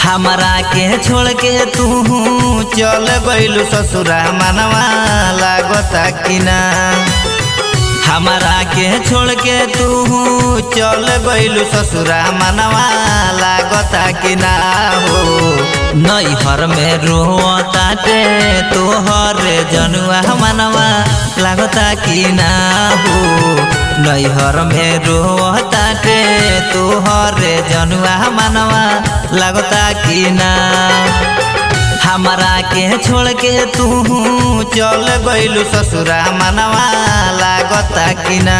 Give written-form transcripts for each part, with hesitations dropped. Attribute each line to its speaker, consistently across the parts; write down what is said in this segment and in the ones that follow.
Speaker 1: हमरा के छोड़ के तू चल गइलू ससुरा मनवा लागता कि ना। हमरा के छोड़ के तू चल गइलू ससुरा मनवा लागता कि ना हो। नैहर में रोताटे तोहर जनुआ मनवा लागता कि ना हो। नैहर में रोताटे तोहर जनुआ मनवा लागता कि ना। हमरा के छोड़ के तू चल गइलू ससुरा मनवा लागता कि ना।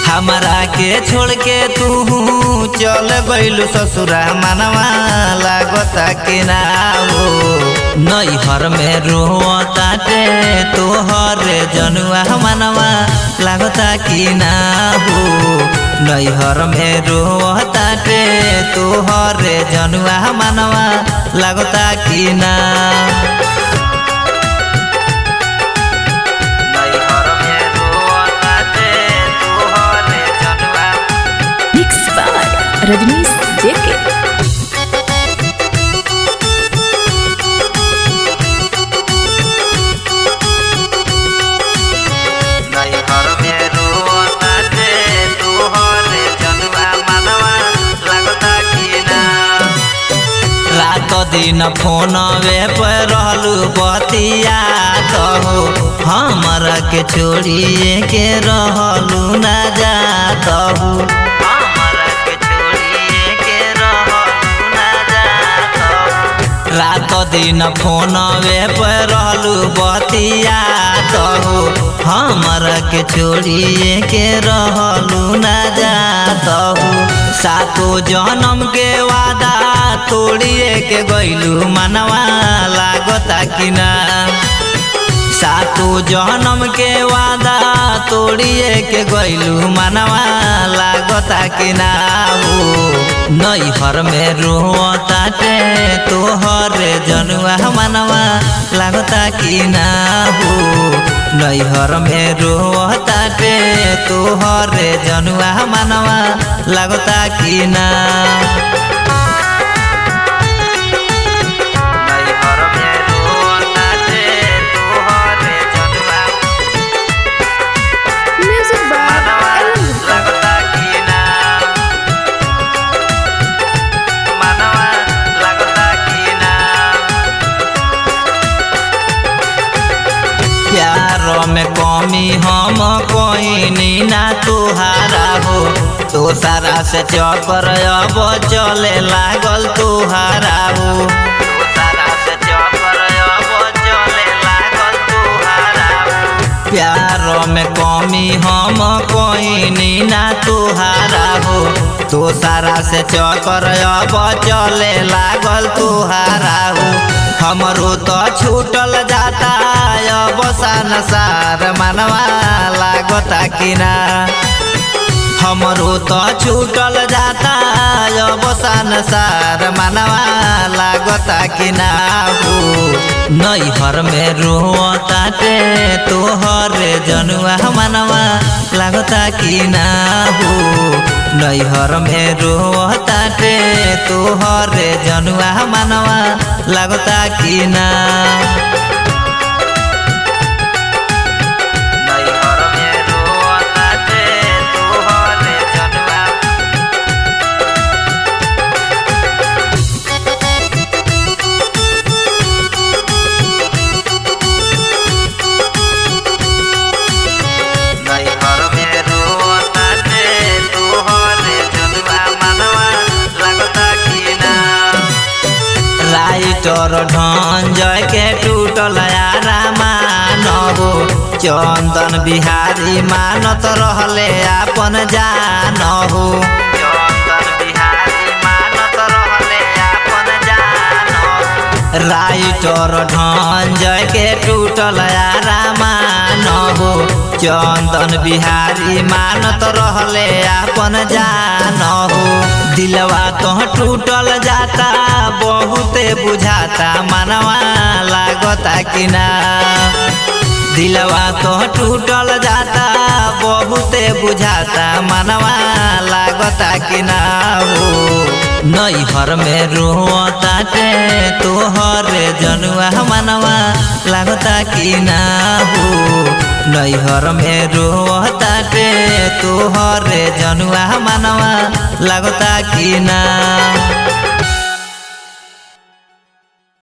Speaker 1: हमरा के छोड़ के तू चल गइलू ससुरा मनवा लागता कि ना हो। नैहर में रोताटे तोहर जनुआ मनवा लागता कि ना हो। नैहर में रोताटे तोहर जनुआ मनवा लागता कि ना। नैहर में रोताटे तोहर जनुआ।
Speaker 2: मिक्स बाय रजनीश जेके।
Speaker 1: नैहर में रोताटे तोहर जनुआ मनवा लागता कि ना। रात दिन फोनवे पर रहलू बतिया हो। हमरा के छोड़िए के रहलू ना जात हो। हमरा के छोड़िए के रहलू ना जात हो। रात दिन फोनवे पर रहलू बतिया हो। हमरा के छोड़िए के रहलू ना जात हो। सातो जन्म के वादा तोड़िए के गइलू मनवा लागता कि ना। सातो जन्म के वादा तोड़िए के गइलू मनवा लागता कि ना हो। नैहर में रोताटे तोहर जनुआ मनवा लागता कि ना हो। नैहर में रोताटे तोहर जनुआ मनवा लागता कि ना।
Speaker 2: म्यूजिक बाय
Speaker 1: लागता कि ना। मनवा लागता कि ना। प्यार में कमी हम कोई ना तुहारा हो। तो सारा से चक्कर अब चले लागल तुहारा हो। तो सारा से चक्कर अब चले लागल तुहारा हो। प्यार में कमी हम कोई ना तुहारा हो। तो सारा से चक्कर अब चले लागल तुहारा हो। हमरो तो छूटल जाता अब संसार मनवा लागता कि ना। हमरो तो छूटल जाता अब संसार मनवा लागता कि ना हो। नैहर में रोताटे तोहर जनुआ मनवा लागता कि ना हो। नैहर में रोताटे तोहर जनुआ मनवा लागता कि ना। नैहर में रोताटे तोहर जनुआ। नैहर में रोताटे तोहर जनुआ मनवा लागता कि ना। राइटर ढंजय के टूटल यारा मान हो। चंदन बिहारी मानत रहले आपन जान हो। चंदन बिहारी मानत रहले आपन जान हो। राइटर ढंजय के टूटल यारा मान हो। चंदन बिहारी मानत रहले आपन जान हो। दिलवा तो टूटल जाता बहुते बुझाता मनवा लागता कि ना। दिलवा तो टूटल जाता बहुते बुझाता मनवा लागता कि ना हो। नैहर में रोताटे तोहर जनुआ मनवा लागता कि ना हो नैहर में रोताटे तोहर जनुआ मनवा लागता कि ना।